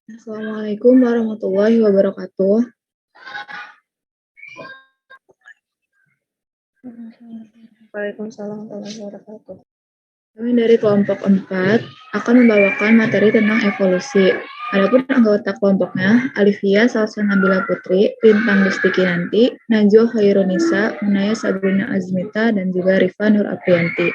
Assalamualaikum warahmatullahi wabarakatuh. Waalaikumsalam warahmatullahi wabarakatuh. Kami dari kelompok 4 akan membawakan materi tentang evolusi. Adapun anggota kelompoknya, Alivia Salsanabila Putri, Lintang Listi Kinanti, Najwa Khairunisa, Munaya Sabrina Azmita, dan juga Rifa Nur Aprianti.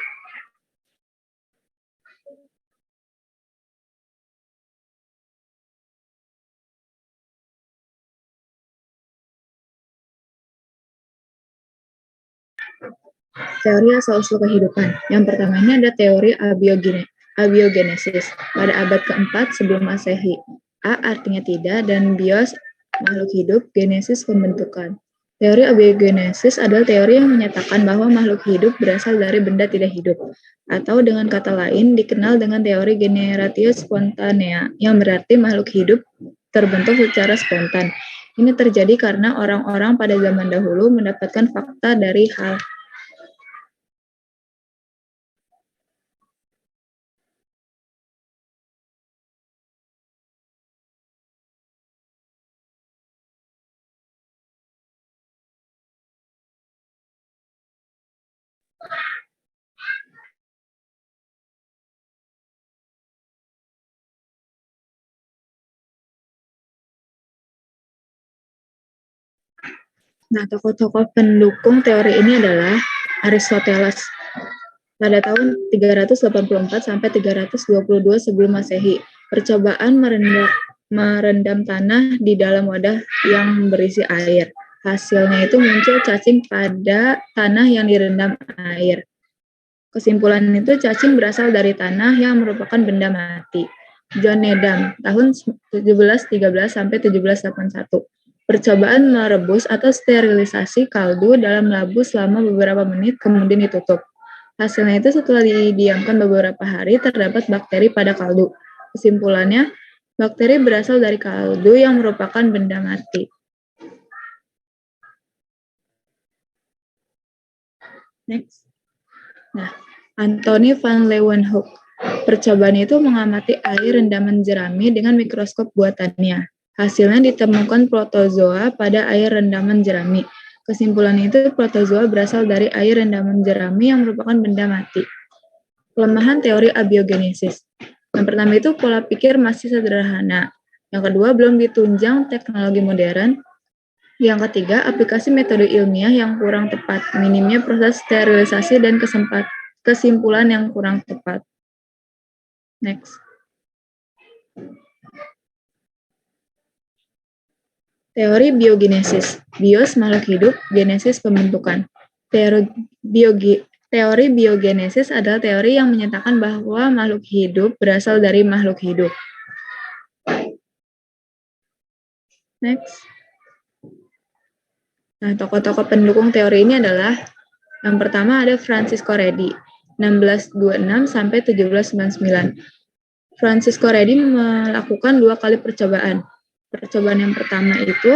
Teori asal-usul kehidupan. Yang pertama ini ada teori abiogenesis pada abad keempat sebelum Masehi. A artinya tidak dan bios makhluk hidup, genesis pembentukan. Teori abiogenesis adalah teori yang menyatakan bahwa makhluk hidup berasal dari benda tidak hidup, atau dengan kata lain dikenal dengan teori generatio spontanea, yang berarti makhluk hidup terbentuk secara spontan. Ini terjadi karena orang-orang pada zaman dahulu mendapatkan fakta dari hal Nah, tokoh-tokoh pendukung teori ini adalah Aristoteles pada tahun 384 sampai 322 sebelum Masehi. Percobaan merendam tanah di dalam wadah yang berisi air. Hasilnya itu muncul cacing pada tanah yang direndam air. Kesimpulan itu cacing berasal dari tanah yang merupakan benda mati. John Needham tahun 1713 sampai 1781. Percobaan merebus atau sterilisasi kaldu dalam labu selama beberapa menit kemudian ditutup. Hasilnya itu setelah didiamkan beberapa hari terdapat bakteri pada kaldu. Kesimpulannya, bakteri berasal dari kaldu yang merupakan benda mati. Next. Nah, Anthony van Leeuwenhoek. Percobaan itu mengamati air rendaman jerami dengan mikroskop buatannya. Hasilnya ditemukan protozoa pada air rendaman jerami. Kesimpulan itu protozoa berasal dari air rendaman jerami yang merupakan benda mati. Kelemahan teori abiogenesis. Yang pertama itu pola pikir masih sederhana. Yang kedua belum ditunjang teknologi modern. Yang ketiga aplikasi metode ilmiah yang kurang tepat. Minimnya proses sterilisasi dan kesimpulan yang kurang tepat. Next. Teori biogenesis. Bios makhluk hidup, genesis pembentukan. Teori biogenesis adalah teori yang menyatakan bahwa makhluk hidup berasal dari makhluk hidup. Next. Nah, tokoh-tokoh pendukung teori ini adalah yang pertama ada Francisco Redi, 1626 sampai 1799. Francisco Redi melakukan 2 kali percobaan. Percobaan yang pertama itu,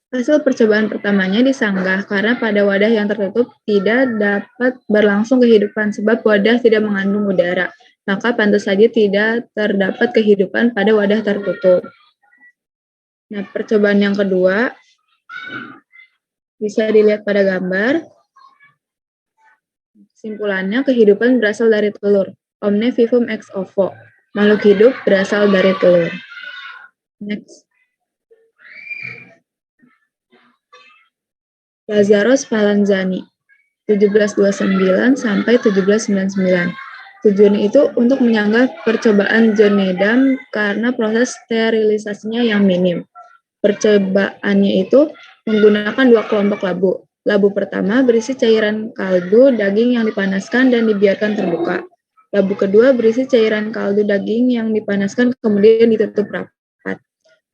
hasil percobaan pertamanya disanggah karena pada wadah yang tertutup tidak dapat berlangsung kehidupan sebab wadah tidak mengandung udara. Maka pantas saja tidak terdapat kehidupan pada wadah tertutup. Nah, percobaan yang kedua bisa dilihat pada gambar. Kesimpulannya, kehidupan berasal dari telur. Omne vivum ex ovo. Makhluk hidup berasal dari telur. Next. Lazzaro Spallanzani, 1729 sampai 1799. Tujuannya itu untuk menyanggah percobaan John Needham karena proses sterilisasinya yang minim. Percobaannya itu menggunakan 2 kelompok labu. Labu pertama berisi cairan kaldu daging yang dipanaskan dan dibiarkan terbuka. Labu kedua berisi cairan kaldu daging yang dipanaskan kemudian ditutup rapat.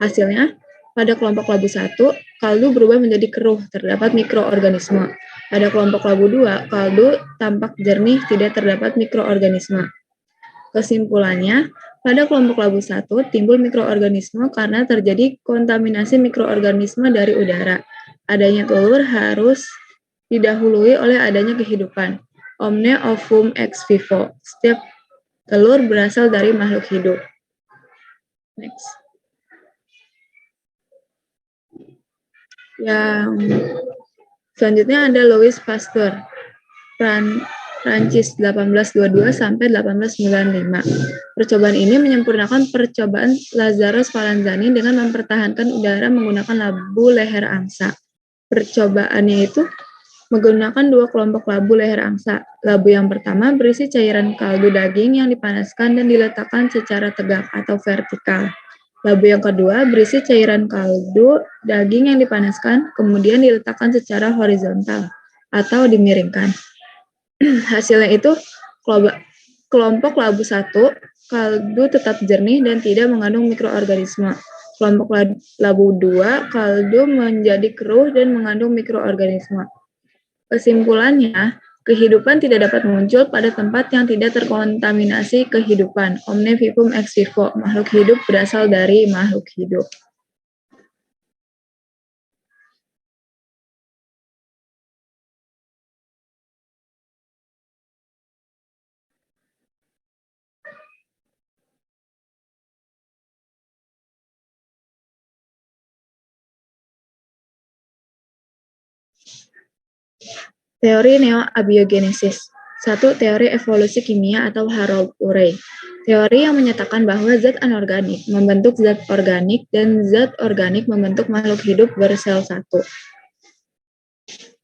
Hasilnya, pada kelompok labu 1, kaldu berubah menjadi keruh, terdapat mikroorganisme. Pada kelompok labu 2, kaldu tampak jernih, tidak terdapat mikroorganisme. Kesimpulannya, pada kelompok labu 1 timbul mikroorganisme karena terjadi kontaminasi mikroorganisme dari udara. Adanya telur harus didahului oleh adanya kehidupan. Omne ovum ex vivo. Setiap telur berasal dari makhluk hidup. Next. Yang selanjutnya ada Louis Pasteur, Prancis 1822 sampai 1895. Percobaan ini menyempurnakan percobaan Lazaro Spallanzani dengan mempertahankan udara menggunakan labu leher angsa. Percobaannya itu menggunakan dua kelompok labu leher angsa. Labu yang pertama berisi cairan kaldu daging yang dipanaskan dan diletakkan secara tegak atau vertikal. Labu yang kedua berisi cairan kaldu daging yang dipanaskan, kemudian diletakkan secara horizontal atau dimiringkan. Hasilnya itu kelompok labu 1, kaldu tetap jernih dan tidak mengandung mikroorganisme. Kelompok labu 2, kaldu menjadi keruh dan mengandung mikroorganisme. Kesimpulannya, kehidupan tidak dapat muncul pada tempat yang tidak terkontaminasi kehidupan. Omne vivum ex vivo, makhluk hidup berasal dari makhluk hidup. Teori neo-abiogenesis. 1. Teori evolusi kimia atau Harold Urey. Teori yang menyatakan bahwa zat anorganik membentuk zat organik dan zat organik membentuk makhluk hidup bersel satu.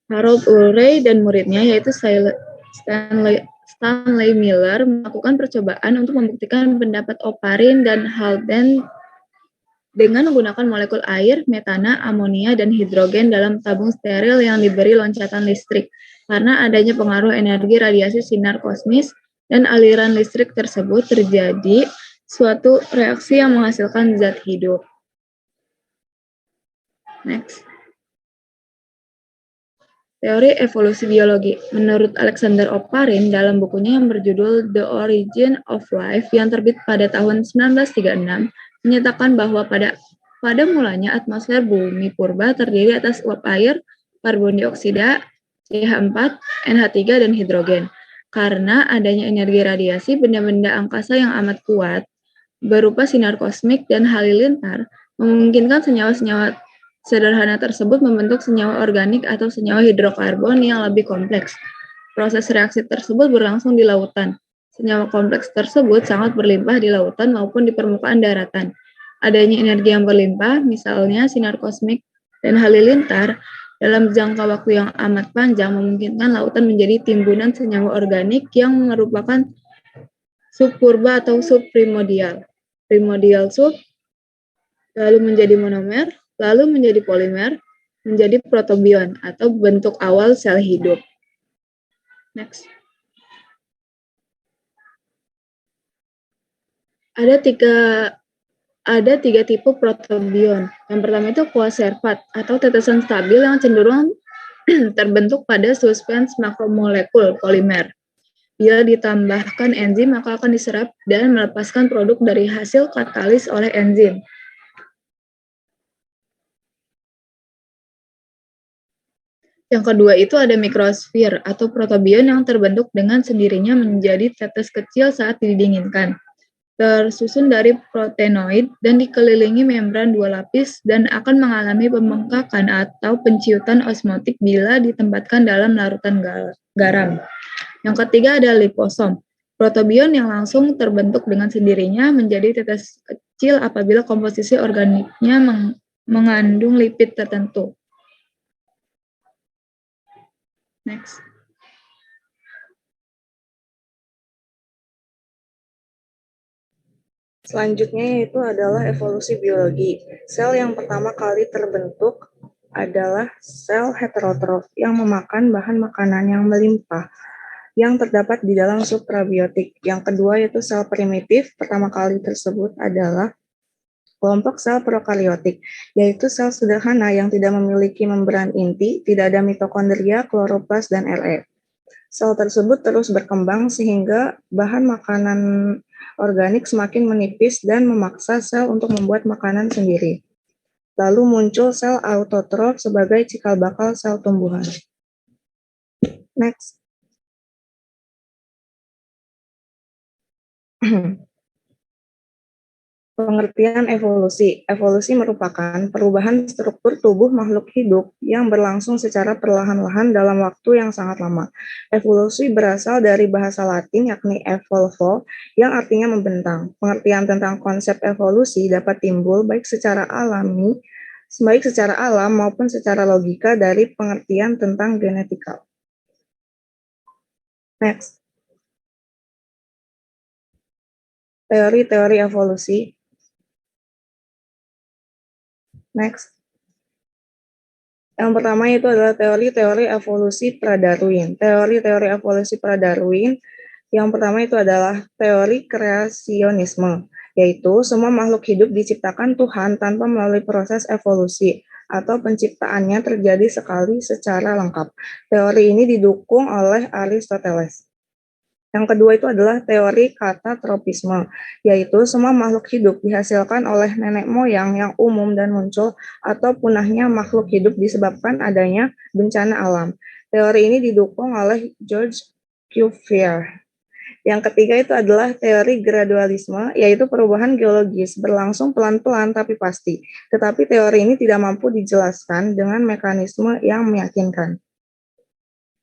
Harold Urey dan muridnya yaitu Stanley Miller melakukan percobaan untuk membuktikan pendapat Oparin dan Haldane dengan menggunakan molekul air, metana, amonia, dan hidrogen dalam tabung steril yang diberi loncatan listrik. Karena adanya pengaruh energi radiasi sinar kosmis dan aliran listrik tersebut terjadi suatu reaksi yang menghasilkan zat hidup. Next. Teori evolusi biologi. Menurut Alexander Oparin dalam bukunya yang berjudul The Origin of Life yang terbit pada tahun 1936, menyatakan bahwa pada mulanya atmosfer bumi purba terdiri atas uap air, karbon dioksida, CH4, NH3, dan hidrogen. Karena adanya energi radiasi benda-benda angkasa yang amat kuat, berupa sinar kosmik dan halilintar, memungkinkan senyawa-senyawa sederhana tersebut membentuk senyawa organik atau senyawa hidrokarbon yang lebih kompleks. Proses reaksi tersebut berlangsung di lautan. Senyawa kompleks tersebut sangat berlimpah di lautan maupun di permukaan daratan. Adanya energi yang berlimpah, misalnya sinar kosmik dan halilintar, dalam jangka waktu yang amat panjang memungkinkan lautan menjadi timbunan senyawa organik yang merupakan subpurba atau subprimordial. Primordial sub, lalu menjadi monomer, lalu menjadi polimer, menjadi protobion atau bentuk awal sel hidup. Next. Ada tiga tipe protobion. Yang pertama itu quaservat atau tetesan stabil yang cenderung terbentuk pada suspens makromolekul polimer. Bila ditambahkan enzim, maka akan diserap dan melepaskan produk dari hasil katalis oleh enzim. Yang kedua itu ada mikrosfer atau protobion yang terbentuk dengan sendirinya menjadi tetes kecil saat didinginkan. Tersusun dari protenoid dan dikelilingi membran dua lapis dan akan mengalami pembengkakan atau penciutan osmotik bila ditempatkan dalam larutan garam. Yang ketiga ada liposom. Protobion yang langsung terbentuk dengan sendirinya menjadi tetes kecil apabila komposisi organiknya mengandung lipid tertentu. Next. Selanjutnya yaitu adalah evolusi biologi. Sel yang pertama kali terbentuk adalah sel heterotrof yang memakan bahan makanan yang melimpah yang terdapat di dalam subprobiotik. Yang kedua yaitu sel primitif. Pertama kali tersebut adalah kelompok sel prokaryotik, yaitu sel sederhana yang tidak memiliki membran inti, tidak ada mitokondria, kloroplas, dan RE. Sel tersebut terus berkembang sehingga bahan makanan organik semakin menipis dan memaksa sel untuk membuat makanan sendiri. Lalu muncul sel autotrof sebagai cikal bakal sel tumbuhan. Next. Pengertian evolusi. Evolusi merupakan perubahan struktur tubuh makhluk hidup yang berlangsung secara perlahan-lahan dalam waktu yang sangat lama. Evolusi berasal dari bahasa Latin yakni evolvo yang artinya membentang. Pengertian tentang konsep evolusi dapat timbul baik secara alam maupun secara logika dari pengertian tentang genetika. Next. Teori-teori evolusi. Next. Yang pertama itu adalah teori-teori evolusi pra-Darwin. Teori-teori evolusi pra-Darwin yang pertama itu adalah teori kreasionisme, yaitu semua makhluk hidup diciptakan Tuhan tanpa melalui proses evolusi atau penciptaannya terjadi sekali secara lengkap. Teori ini didukung oleh Aristoteles. Yang kedua itu adalah teori katatropisme, yaitu semua makhluk hidup dihasilkan oleh nenek moyang yang umum dan muncul atau punahnya makhluk hidup disebabkan adanya bencana alam. Teori ini didukung oleh George Cuvier. Yang ketiga itu adalah teori gradualisme, yaitu perubahan geologis berlangsung pelan-pelan tapi pasti. Tetapi teori ini tidak mampu dijelaskan dengan mekanisme yang meyakinkan.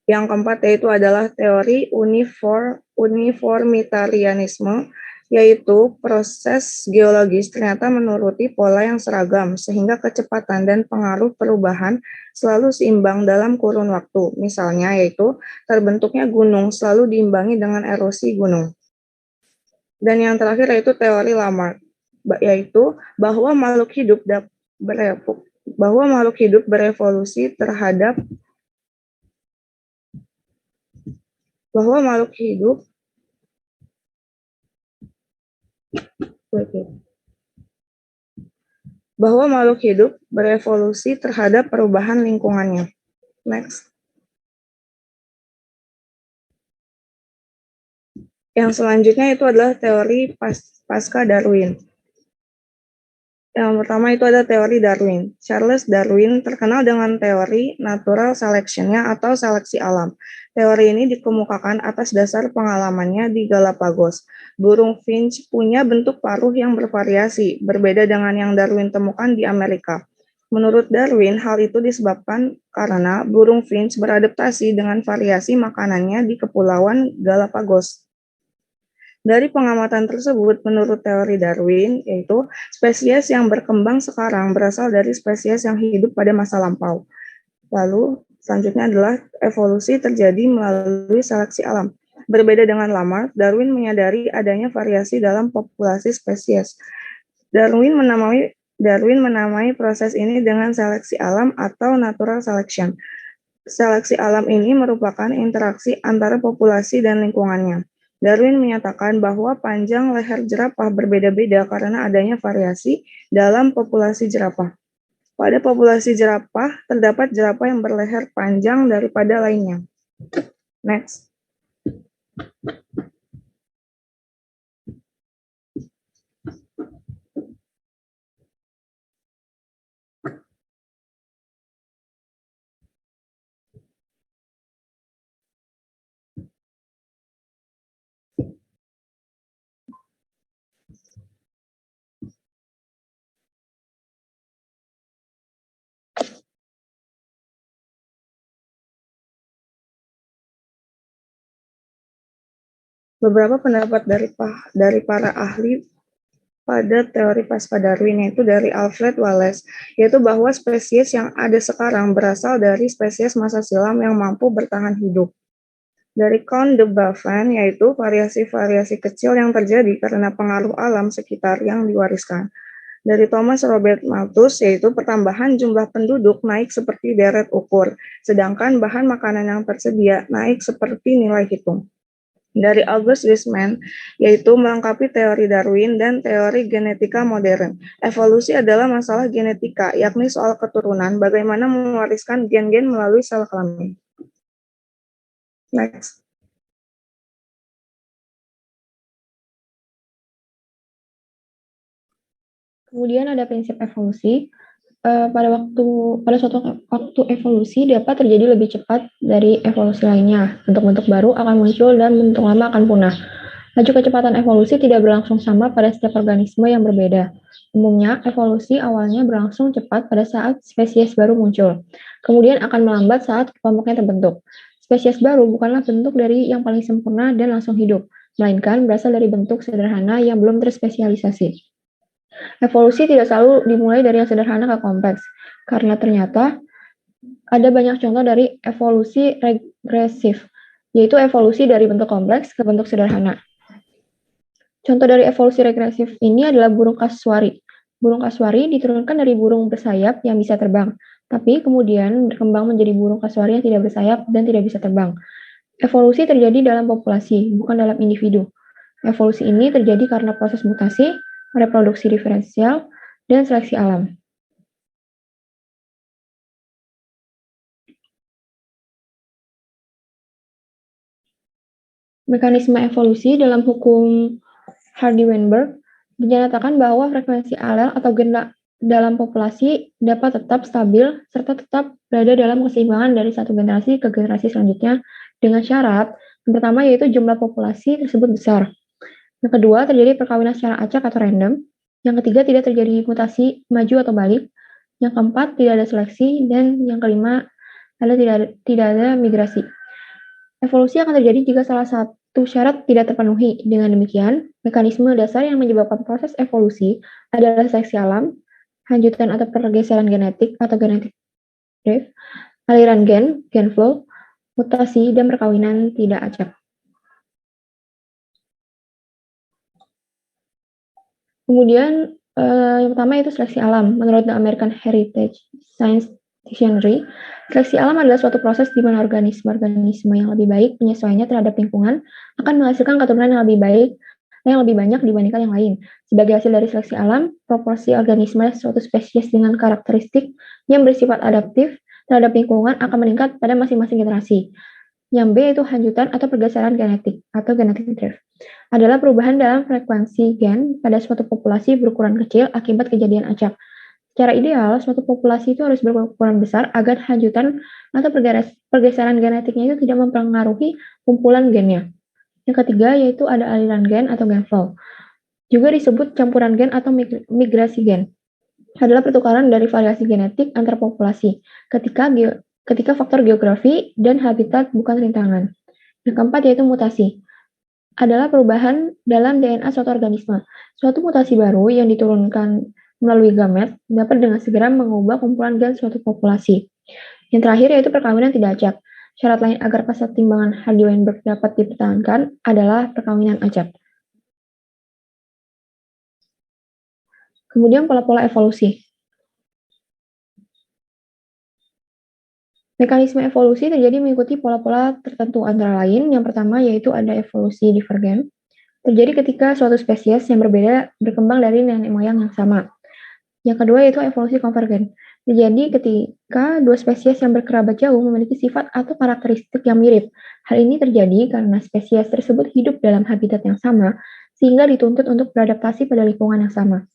Yang keempat yaitu adalah teori uniformitarianisme, yaitu proses geologis ternyata menuruti pola yang seragam, sehingga kecepatan dan pengaruh perubahan selalu seimbang dalam kurun waktu. Misalnya yaitu terbentuknya gunung selalu diimbangi dengan erosi gunung. Dan yang terakhir yaitu teori Lamarck, yaitu bahwa makhluk hidup berevolusi terhadap bahwa makhluk hidup berevolusi terhadap perubahan lingkungannya. Next. Yang selanjutnya itu adalah teori pasca Darwin. Yang pertama itu ada teori Darwin. Charles Darwin terkenal dengan teori natural selection-nya atau seleksi alam. Teori ini dikemukakan atas dasar pengalamannya di Galapagos. Burung finch punya bentuk paruh yang bervariasi, berbeda dengan yang Darwin temukan di Amerika. Menurut Darwin, hal itu disebabkan karena burung finch beradaptasi dengan variasi makanannya di Kepulauan Galapagos. Dari pengamatan tersebut, menurut teori Darwin, yaitu spesies yang berkembang sekarang berasal dari spesies yang hidup pada masa lampau. Lalu, selanjutnya adalah evolusi terjadi melalui seleksi alam. Berbeda dengan Lamarck, Darwin menyadari adanya variasi dalam populasi spesies. Darwin menamai proses ini dengan seleksi alam atau natural selection. Seleksi alam ini merupakan interaksi antara populasi dan lingkungannya. Darwin menyatakan bahwa panjang leher jerapah berbeda-beda karena adanya variasi dalam populasi jerapah. Pada populasi jerapah, terdapat jerapah yang berleher panjang daripada lainnya. Next. Beberapa pendapat dari para ahli pada teori pasca Darwin, yaitu dari Alfred Wallace, yaitu bahwa spesies yang ada sekarang berasal dari spesies masa silam yang mampu bertahan hidup. Dari Count de Buffon, yaitu variasi-variasi kecil yang terjadi karena pengaruh alam sekitar yang diwariskan. Dari Thomas Robert Malthus, yaitu pertambahan jumlah penduduk naik seperti deret ukur, sedangkan bahan makanan yang tersedia naik seperti nilai hitung. Dari August Weismann, yaitu melengkapi teori Darwin dan teori genetika modern. Evolusi adalah masalah genetika, yakni soal keturunan, bagaimana mewariskan gen-gen melalui sel kelamin. Next. Kemudian ada prinsip evolusi. Pada suatu waktu evolusi dapat terjadi lebih cepat dari evolusi lainnya. Bentuk-bentuk baru akan muncul dan bentuk lama akan punah. Laju kecepatan evolusi tidak berlangsung sama pada setiap organisme yang berbeda. Umumnya, evolusi awalnya berlangsung cepat pada saat spesies baru muncul, kemudian akan melambat saat kelompoknya terbentuk. Spesies baru bukanlah bentuk dari yang paling sempurna dan langsung hidup, melainkan berasal dari bentuk sederhana yang belum terspesialisasi. Evolusi tidak selalu dimulai dari yang sederhana ke kompleks, karena ternyata ada banyak contoh dari evolusi regresif, yaitu evolusi dari bentuk kompleks ke bentuk sederhana. Contoh dari evolusi regresif ini adalah burung kasuari. Burung kasuari diturunkan dari burung bersayap yang bisa terbang, tapi kemudian berkembang menjadi burung kasuari yang tidak bersayap dan tidak bisa terbang. Evolusi terjadi dalam populasi, bukan dalam individu. Evolusi ini terjadi karena proses mutasi, reproduksi diferensial, dan seleksi alam. Mekanisme evolusi dalam hukum Hardy-Weinberg dinyatakan bahwa frekuensi alel atau gen dalam populasi dapat tetap stabil serta tetap berada dalam keseimbangan dari satu generasi ke generasi selanjutnya dengan syarat yang pertama yaitu jumlah populasi tersebut besar. Yang kedua, terjadi perkawinan secara acak atau random. Yang ketiga, tidak terjadi mutasi maju atau balik. Yang keempat, tidak ada seleksi. Dan yang kelima, tidak ada migrasi. Evolusi akan terjadi jika salah satu syarat tidak terpenuhi. Dengan demikian, mekanisme dasar yang menyebabkan proses evolusi adalah seleksi alam, hanjutan atau pergeseran genetik atau genetic drift, aliran gen flow, mutasi, dan perkawinan tidak acak. Kemudian yang pertama itu seleksi alam. Menurut The American Heritage Science Dictionary, seleksi alam adalah suatu proses di mana organisme-organisme yang lebih baik penyesuaiannya terhadap lingkungan akan menghasilkan keturunan yang lebih baik dan yang lebih banyak dibandingkan yang lain. Sebagai hasil dari seleksi alam, proporsi organisme suatu spesies dengan karakteristik yang bersifat adaptif terhadap lingkungan akan meningkat pada masing-masing generasi. Yang B itu hanjutan atau pergeseran genetik atau genetic drift. Adalah perubahan dalam frekuensi gen pada suatu populasi berukuran kecil akibat kejadian acak. Secara ideal, suatu populasi itu harus berukuran besar agar hanjutan atau pergeseran genetiknya itu tidak mempengaruhi kumpulan gennya. Yang ketiga yaitu ada aliran gen atau gen flow. Juga disebut campuran gen atau migrasi gen. Adalah pertukaran dari variasi genetik antar populasi ketika faktor geografi dan habitat bukan rintangan. Yang keempat yaitu mutasi. Adalah perubahan dalam DNA suatu organisme. Suatu mutasi baru yang diturunkan melalui gamet dapat dengan segera mengubah kumpulan gen suatu populasi. Yang terakhir yaitu perkawinan tidak acak. Syarat lain agar kesetimbangan Hardy-Weinberg dapat dipertahankan adalah perkawinan acak. Kemudian pola-pola evolusi. Mekanisme evolusi terjadi mengikuti pola-pola tertentu antara lain. Yang pertama yaitu ada evolusi divergen. Terjadi ketika suatu spesies yang berbeda berkembang dari nenek moyang yang sama. Yang kedua yaitu evolusi konvergen. Terjadi ketika dua spesies yang berkerabat jauh memiliki sifat atau karakteristik yang mirip. Hal ini terjadi karena spesies tersebut hidup dalam habitat yang sama, sehingga dituntut untuk beradaptasi pada lingkungan yang sama.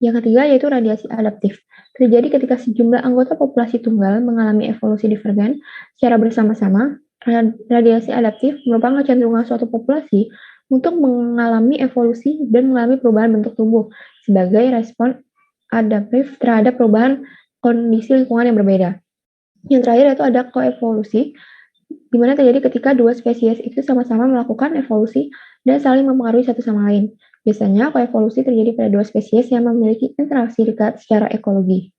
Yang ketiga yaitu radiasi adaptif. Terjadi ketika sejumlah anggota populasi tunggal mengalami evolusi divergen secara bersama-sama. Radiasi adaptif merupakan kecenderungan suatu populasi untuk mengalami evolusi dan mengalami perubahan bentuk tubuh sebagai respon adaptif terhadap perubahan kondisi lingkungan yang berbeda. Yang terakhir yaitu ada koevolusi, di mana terjadi ketika dua spesies itu sama-sama melakukan evolusi dan saling mempengaruhi satu sama lain. Biasanya koevolusi terjadi pada dua spesies yang memiliki interaksi dekat secara ekologi.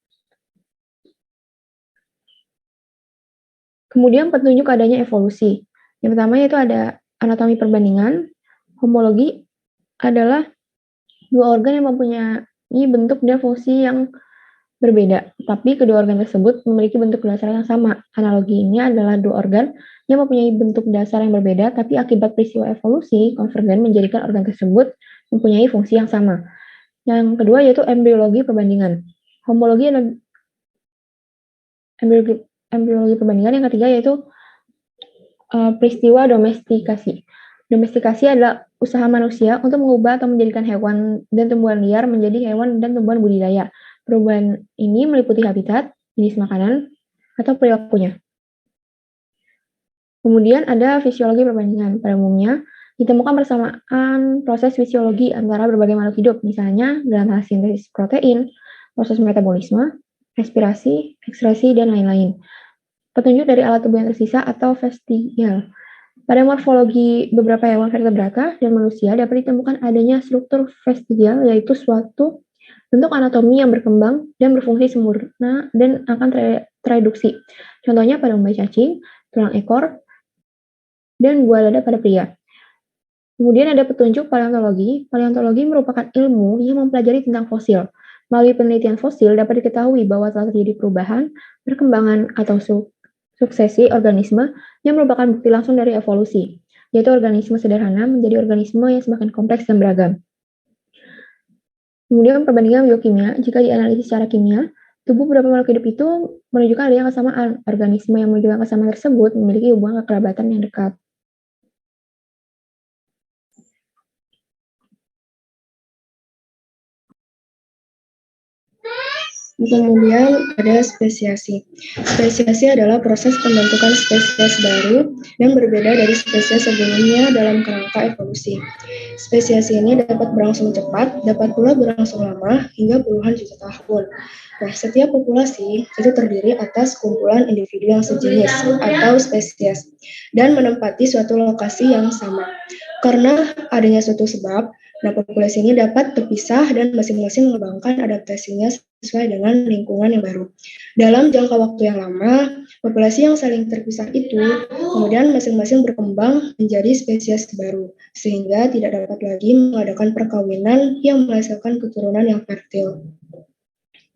Kemudian petunjuk adanya evolusi. Yang pertama yaitu ada anatomi perbandingan. Homologi adalah dua organ yang mempunyai bentuk dan fungsi yang berbeda, tapi kedua organ tersebut memiliki bentuk dasar yang sama. Analogi ini adalah dua organ yang mempunyai bentuk dasar yang berbeda, tapi akibat peristiwa evolusi, konvergen menjadikan organ tersebut mempunyai fungsi yang sama. Yang kedua yaitu embriologi perbandingan. Homologi adalah embriologi perbandingan. Yang ketiga yaitu peristiwa domestikasi. Domestikasi adalah usaha manusia untuk mengubah atau menjadikan hewan dan tumbuhan liar menjadi hewan dan tumbuhan budidaya. Perubahan ini meliputi habitat, jenis makanan, atau perilakunya. Kemudian ada fisiologi perbandingan. Pada umumnya, Ditemukan persamaan proses fisiologi antara berbagai makhluk hidup, misalnya dalam hal sintesis protein, proses metabolisme, respirasi, ekskresi, dan lain-lain. Petunjuk dari alat tubuh yang tersisa atau vestigial. Pada morfologi beberapa hewan vertebrata dan manusia dapat ditemukan adanya struktur vestigial, yaitu suatu bentuk anatomi yang berkembang dan berfungsi sempurna dan akan tereduksi. Contohnya pada umbai cacing, tulang ekor, dan buah dada pada pria. Kemudian ada petunjuk paleontologi. Paleontologi merupakan ilmu yang mempelajari tentang fosil. Melalui penelitian fosil dapat diketahui bahwa telah terjadi perubahan, perkembangan, atau suksesi organisme yang merupakan bukti langsung dari evolusi, yaitu organisme sederhana menjadi organisme yang semakin kompleks dan beragam. Kemudian perbandingan biokimia, jika dianalisis secara kimia, tubuh beberapa makhluk hidup itu menunjukkan adanya kesamaan. Organisme yang menunjukkan kesamaan tersebut memiliki hubungan kekerabatan yang dekat. Kemudian ada spesiasi. Spesiasi adalah proses pembentukan spesies baru yang berbeda dari spesies sebelumnya dalam kerangka evolusi. Spesiasi ini dapat berlangsung cepat, dapat pula berlangsung lama hingga puluhan juta tahun. Nah, setiap populasi itu terdiri atas kumpulan individu yang sejenis atau spesies dan menempati suatu lokasi yang sama. Karena adanya suatu sebab, nah populasi ini dapat terpisah dan masing-masing mengembangkan adaptasinya sesuai dengan lingkungan yang baru. Dalam jangka waktu yang lama, populasi yang saling terpisah itu kemudian masing-masing berkembang menjadi spesies baru, sehingga tidak dapat lagi mengadakan perkawinan yang menghasilkan keturunan yang fertil.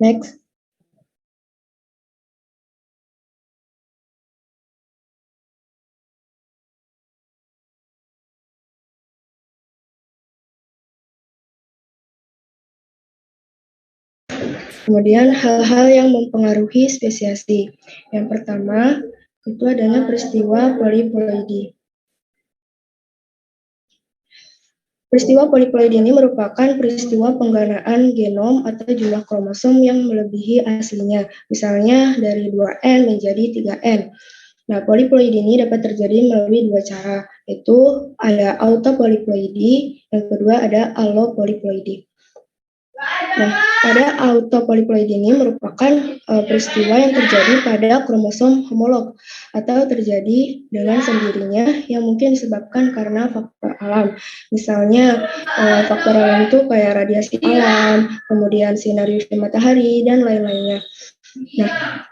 Next. Kemudian hal-hal yang mempengaruhi spesiasi. Yang pertama, itu adanya peristiwa poliploidi. Peristiwa poliploidi ini merupakan peristiwa pengganaan genom atau jumlah kromosom yang melebihi aslinya. Misalnya dari 2N menjadi 3N. Nah, poliploidi ini dapat terjadi melalui dua cara, yaitu ada autopoliploidi, yang kedua ada allopoliploidi. Nah, pada autopoliploidi ini merupakan peristiwa yang terjadi pada kromosom homolog atau terjadi dengan sendirinya yang mungkin disebabkan karena faktor alam. Misalnya faktor alam itu kayak radiasi alam, kemudian sinar UV matahari, dan lain-lainnya. Nah,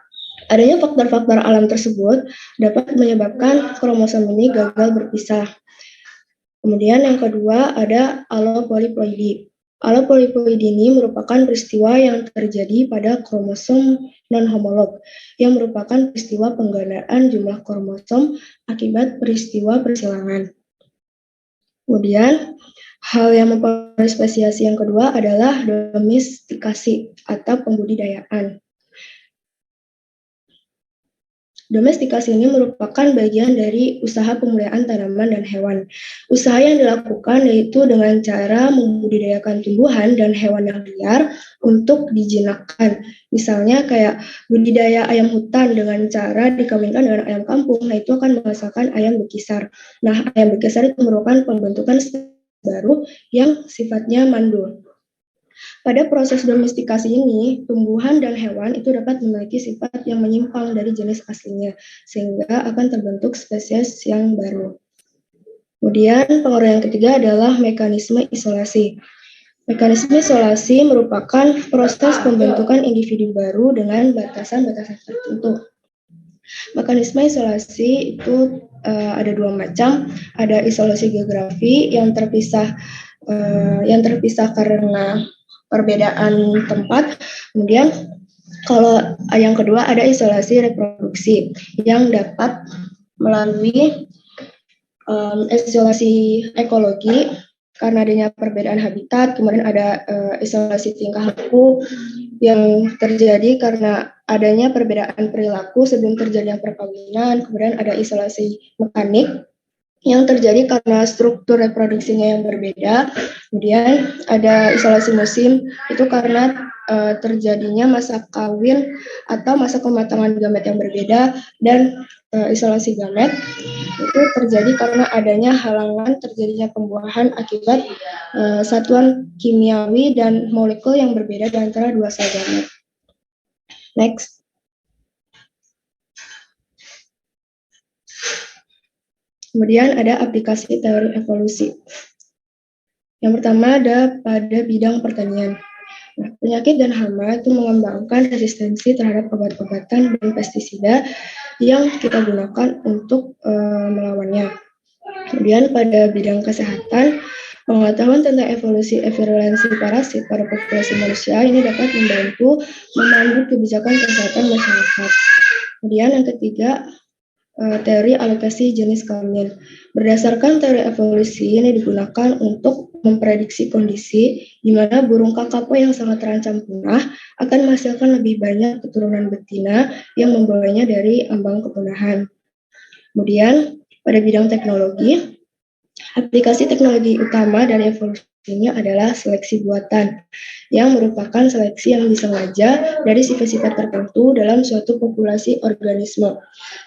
adanya faktor-faktor alam tersebut dapat menyebabkan kromosom ini gagal berpisah. Kemudian yang kedua ada allopoliploidi. Allopoliploidi ini merupakan peristiwa yang terjadi pada kromosom non-homolog, yang merupakan peristiwa penggandaan jumlah kromosom akibat peristiwa persilangan. Kemudian, hal yang mempengaruhi spesiasi yang kedua adalah domestikasi atau pembudidayaan. Domestikasi ini merupakan bagian dari usaha pemeliharaan tanaman dan hewan. Usaha yang dilakukan yaitu dengan cara membudidayakan tumbuhan dan hewan yang liar untuk dijinakkan. Misalnya kayak budidaya ayam hutan dengan cara dikawinkan dengan ayam kampung, nah itu akan menghasilkan ayam bekisar. Nah, ayam bekisar itu merupakan pembentukan spesies baru yang sifatnya mandul. Pada proses domestikasi ini, tumbuhan dan hewan itu dapat memiliki sifat yang menyimpang dari jenis aslinya, sehingga akan terbentuk spesies yang baru. Kemudian, pengaruh yang ketiga adalah mekanisme isolasi. Mekanisme isolasi merupakan proses pembentukan individu baru dengan batasan-batasan tertentu. Mekanisme isolasi itu ada dua macam, ada isolasi geografi yang terpisah karena perbedaan tempat. Kemudian kalau yang kedua ada isolasi reproduksi yang dapat melalui isolasi ekologi karena adanya perbedaan habitat. Kemudian ada isolasi tingkah laku yang terjadi karena adanya perbedaan perilaku sebelum terjadinya perkawinan. Kemudian ada isolasi mekanik yang terjadi karena struktur reproduksinya yang berbeda. Kemudian ada isolasi musim, itu karena terjadinya masa kawin atau masa kematangan gamet yang berbeda, dan isolasi gamet itu terjadi karena adanya halangan terjadinya pembuahan akibat satuan kimiawi dan molekul yang berbeda di antara dua sel gamet. Next. Kemudian ada aplikasi teori evolusi. Yang pertama ada pada bidang pertanian. Nah, penyakit dan hama itu mengembangkan resistensi terhadap obat-obatan dan pestisida yang kita gunakan untuk melawannya. Kemudian pada bidang kesehatan, pengetahuan tentang evolusi virulensi parasit pada populasi manusia ini dapat membantu memandu kebijakan kesehatan masyarakat. Kemudian yang ketiga, teori alokasi jenis kelamin. Berdasarkan teori evolusi ini digunakan untuk memprediksi kondisi di mana burung kakapo yang sangat terancam punah akan menghasilkan lebih banyak keturunan betina yang membawanya dari ambang kepunahan. Kemudian pada bidang teknologi, aplikasi teknologi utama dari evolusi ini adalah seleksi buatan, yang merupakan seleksi yang disengaja dari sifat-sifat tertentu dalam suatu populasi organisme,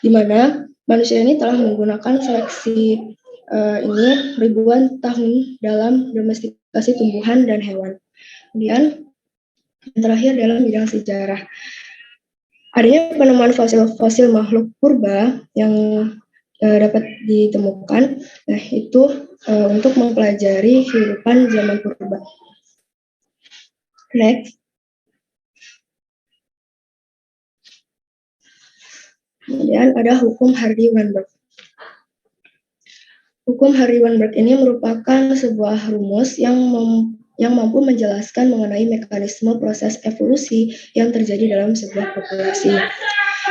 di mana manusia ini telah menggunakan seleksi ini ribuan tahun dalam domestikasi tumbuhan dan hewan. Kemudian yang terakhir dalam bidang sejarah, adanya penemuan fosil-fosil makhluk purba yang dapat ditemukan, nah itu untuk mempelajari kehidupan zaman purba. Next. Kemudian ada hukum Hardy-Weinberg. Hukum Hardy-Weinberg ini merupakan sebuah rumus yang mampu menjelaskan mengenai mekanisme proses evolusi yang terjadi dalam sebuah populasi.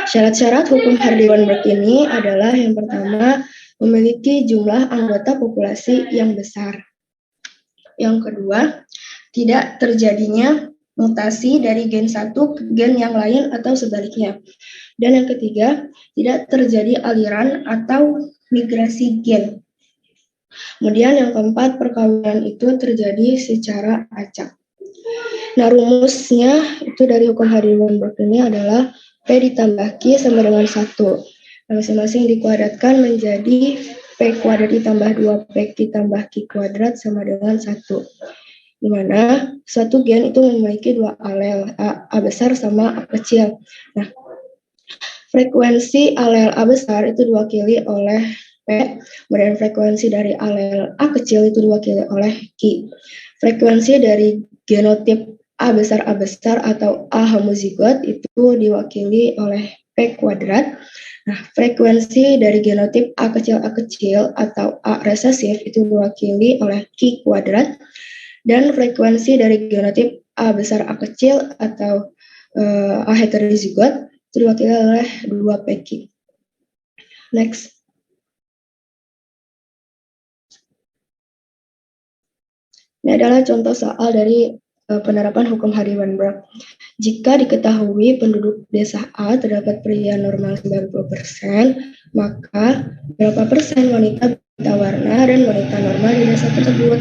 Syarat-syarat hukum Hardy-Weinberg ini adalah yang pertama, memiliki jumlah anggota populasi yang besar. Yang kedua, tidak terjadinya mutasi dari gen satu ke gen yang lain atau sebaliknya. Dan yang ketiga, tidak terjadi aliran atau migrasi gen. Kemudian yang keempat, perkawinan itu terjadi secara acak. Nah, rumusnya itu dari hukum Hardy-Weinberg ini adalah P ditambah Q sama dengan 1. Nah, masing-masing dikuadratkan menjadi P kuadrat ditambah 2P ditambah Q kuadrat sama dengan 1. Di mana satu gen itu memiliki dua alel, A besar sama A kecil. Nah, frekuensi alel A besar itu diwakili oleh P, kemudian frekuensi dari alel A kecil itu diwakili oleh Q. Frekuensi dari genotip A besar atau A homozigot itu diwakili oleh P kuadrat. Nah, frekuensi dari genotip A kecil atau A resesif itu diwakili oleh Q kuadrat. Dan frekuensi dari genotip A besar A kecil atau A heterozigot itu diwakili oleh 2PQ. Next. Ini adalah contoh soal dari penerapan hukum Hardy-Weinberg. Jika diketahui penduduk desa A terdapat pria normal 90%, maka berapa persen wanita buta warna dan wanita normal di desa tersebut?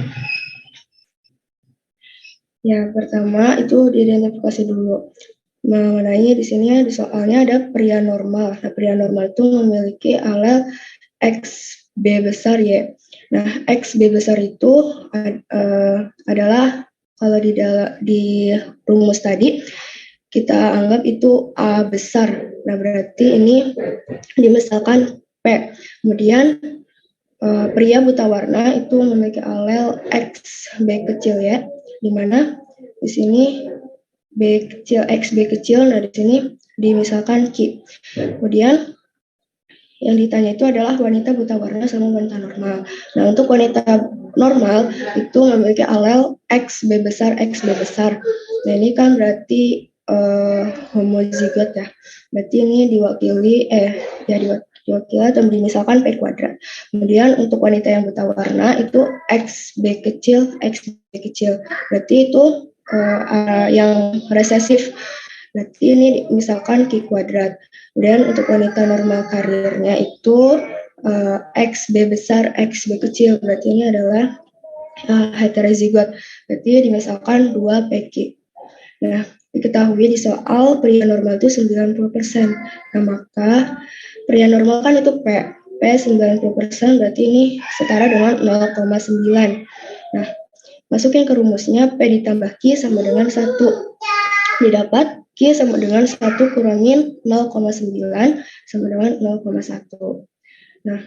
Ya, pertama itu diidentifikasi dulu. Mengenai di sini di soalnya ada pria normal. Nah, pria normal itu memiliki alel XB besar Y. Nah, XB besar itu adalah kalau di rumus tadi kita anggap itu A besar. Nah, berarti ini dimisalkan P. Kemudian pria buta warna itu memiliki alel XB kecil ya, di mana di sini B kecil XB kecil. Nah, di sini dimisalkan Q. Kemudian yang ditanya itu adalah wanita buta warna sama wanita normal. Nah, untuk wanita normal itu memiliki alel XB besar. Nah, ini kan berarti homozigot ya. Berarti ini diwakili diwakili atau dimisalkan P kuadrat. Kemudian untuk wanita yang buta warna itu XB kecil. Berarti itu yang resesif. Berarti ini misalkan Q kuadrat. Kemudian untuk wanita normal karirnya itu XB besar, XB kecil. Berarti ini adalah heterozigot, berarti dimisalkan 2 PQ. Nah, diketahui di soal pria normal itu 90%. Nah, maka pria normal kan itu P 90%, berarti ini setara dengan 0,9. Nah, masukin ke rumusnya P ditambah Q sama dengan 1. Didapat Q sama dengan 1 kurangin 0,9 sama dengan 0,1. Nah,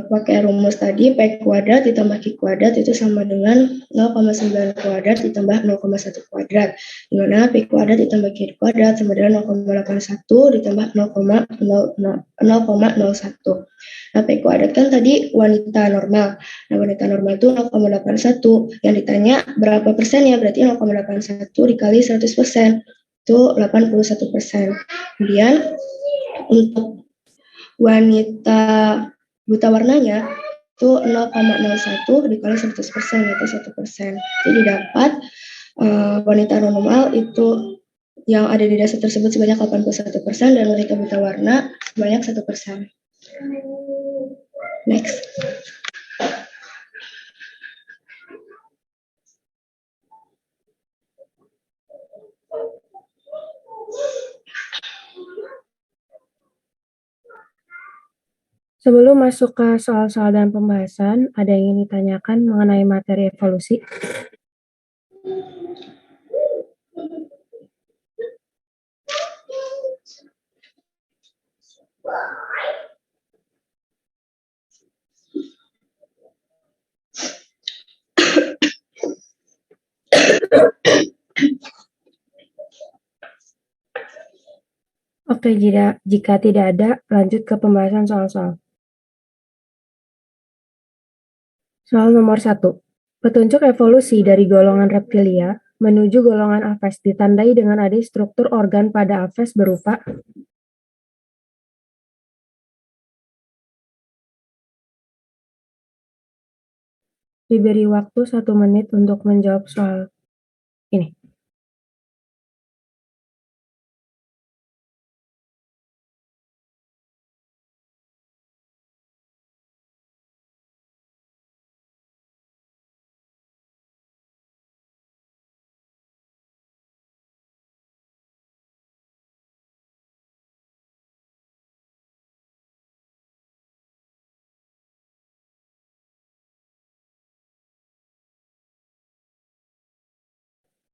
pakai rumus tadi P kuadrat ditambah Q kuadrat itu sama dengan 0,9 kuadrat ditambah 0,1 kuadrat, dimana P kuadrat ditambah Q kuadrat sama dengan 0,81 ditambah 0,01. Nah, P kuadrat kan tadi wanita normal. Nah, wanita normal itu 0,81. Yang ditanya berapa persen ya, berarti 0,81 dikali 100%, itu 81%. Kemudian untuk wanita buta warnanya itu 0,01 dikali 100%, yaitu 1%. Jadi dapat wanita normal itu yang ada di dasar tersebut sebanyak 81% dan wanita buta warna sebanyak 1%. Next. Sebelum masuk ke soal-soal dan pembahasan, ada yang ingin ditanyakan mengenai materi evolusi? Oke, jika tidak ada, lanjut ke pembahasan soal-soal. Soal nomor 1. Petunjuk evolusi dari golongan reptilia menuju golongan Aves ditandai dengan adanya struktur organ pada Aves berupa diberi waktu 1 menit untuk menjawab soal ini.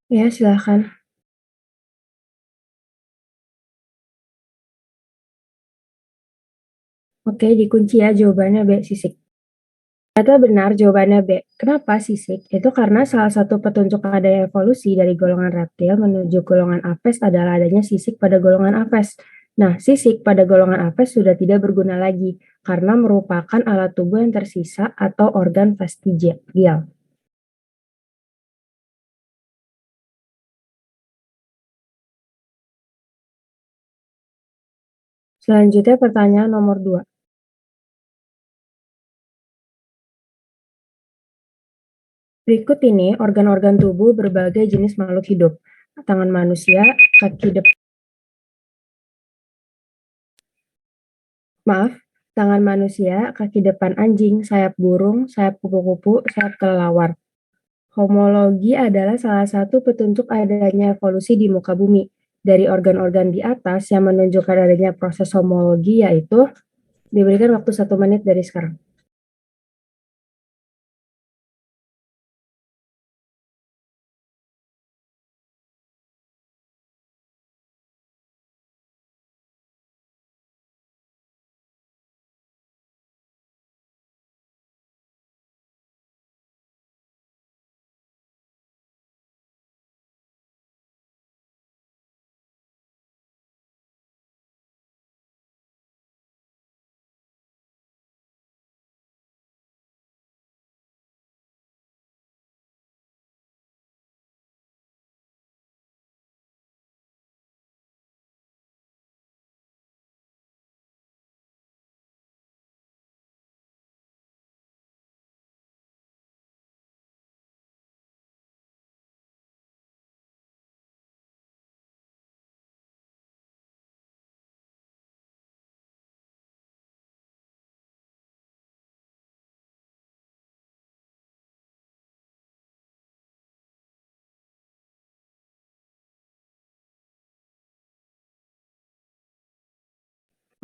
Ya, silakan. Oke, dikunci ya jawabannya B, sisik. Ternyata benar jawabannya B. Kenapa sisik? Itu karena salah satu petunjuk adanya evolusi dari golongan reptil menuju golongan Aves adalah adanya sisik pada golongan Aves. Nah, sisik pada golongan Aves sudah tidak berguna lagi karena merupakan alat tubuh yang tersisa atau organ vestigial. Selanjutnya pertanyaan nomor 2. Berikut ini organ-organ tubuh berbagai jenis makhluk hidup. Tangan manusia, tangan manusia, kaki depan anjing, sayap burung, sayap kupu-kupu, sayap kelelawar. Homologi adalah salah satu petunjuk adanya evolusi di muka bumi. Dari organ-organ di atas yang menunjukkan adanya proses homologi yaitu diberikan waktu 1 menit dari sekarang.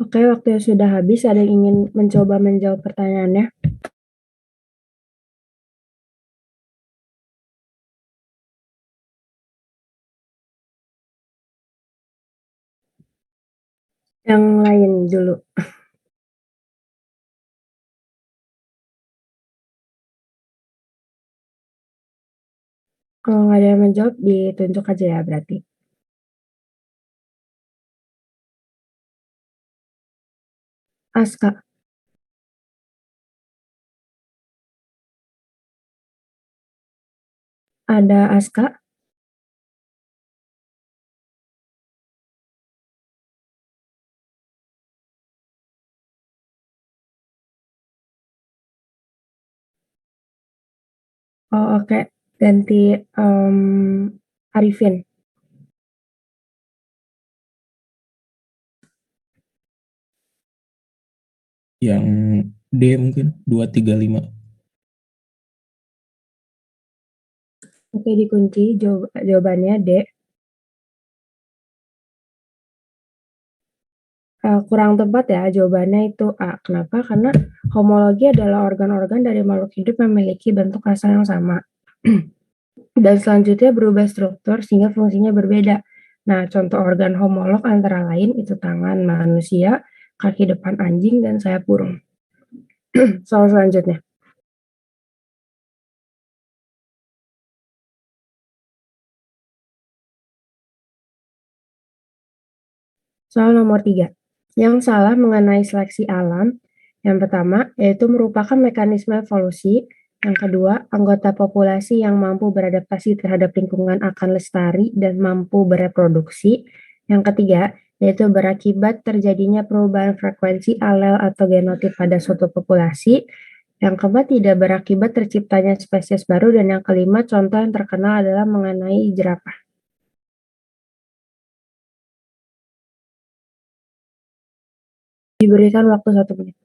Oke, waktunya sudah habis. Ada yang ingin mencoba menjawab pertanyaannya? Yang lain dulu. Kalau nggak ada yang menjawab, ditunjuk aja ya berarti. Aska, ada Aska? Oh, oke. Ganti Arifin. Yang D mungkin 235. Oke, dikunci. Jawabannya D. Kurang tepat ya, jawabannya itu A. Kenapa? Karena homologi adalah organ-organ dari makhluk hidup yang memiliki bentuk asal yang sama. Dan selanjutnya berubah struktur sehingga fungsinya berbeda. Nah, contoh organ homolog antara lain itu tangan manusia, kaki depan anjing, dan sayap burung. Soal selanjutnya. Soal nomor 3. Yang salah mengenai seleksi alam, yang pertama, yaitu merupakan mekanisme evolusi. Yang kedua, anggota populasi yang mampu beradaptasi terhadap lingkungan akan lestari dan mampu bereproduksi. Yang ketiga, yaitu berakibat terjadinya perubahan frekuensi alel atau genotip pada suatu populasi. Yang keempat, tidak berakibat terciptanya spesies baru. Dan yang kelima, contoh yang terkenal adalah mengenai jerapah. Diberikan waktu 1 menit.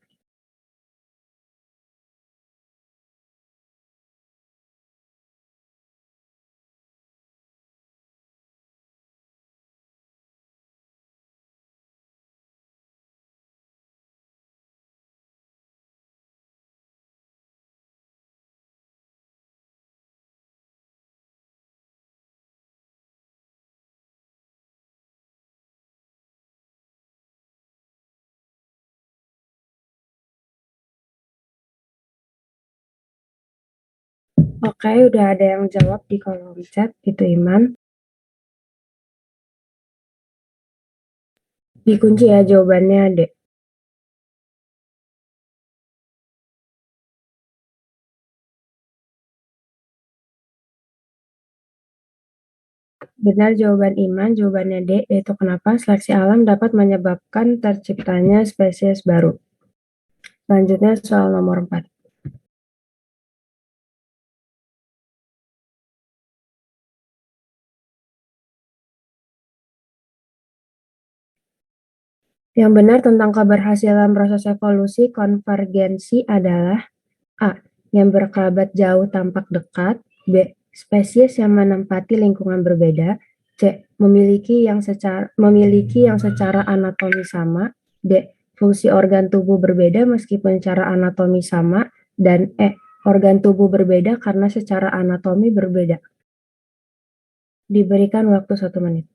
Oke, udah ada yang jawab di kolom chat, itu Iman. Dikunci ya jawabannya, Dek. Benar jawaban Iman, jawabannya D, yaitu kenapa seleksi alam dapat menyebabkan terciptanya spesies baru. Selanjutnya soal nomor 4. Yang benar tentang keberhasilan proses evolusi konvergensi adalah A. Yang berkerabat jauh tampak dekat. B. Spesies yang menempati lingkungan berbeda. C. Memiliki yang secara anatomi sama. D. Fungsi organ tubuh berbeda meskipun secara anatomi sama. Dan E. Organ tubuh berbeda karena secara anatomi berbeda. Diberikan waktu 1 menit.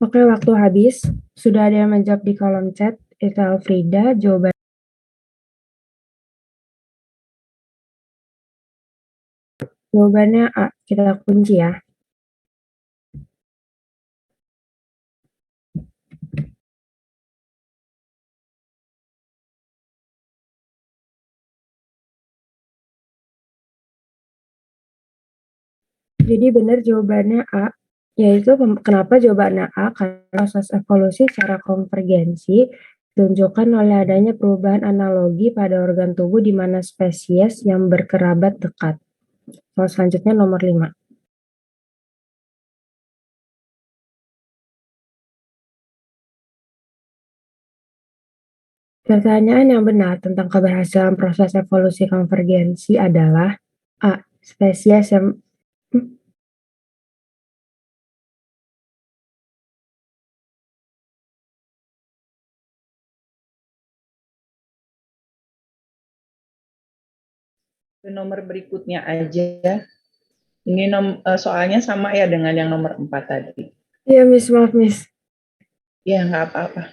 Oke, waktu habis. Sudah ada yang menjawab di kolom chat. Itu Alfrida, jawabannya A. Kita kunci ya. Jadi benar jawabannya A, yaitu kenapa jawabannya A, karena proses evolusi secara konvergensi ditunjukkan oleh adanya perubahan analogi pada organ tubuh di mana spesies yang berkerabat dekat. Soal selanjutnya nomor 5. Pertanyaan yang benar tentang keberhasilan proses evolusi konvergensi adalah A. Spesies yang Ke nomor berikutnya aja. Ini soalnya sama ya dengan yang nomor 4 tadi. Iya, Miss, maaf, Miss. Ya, nggak apa-apa.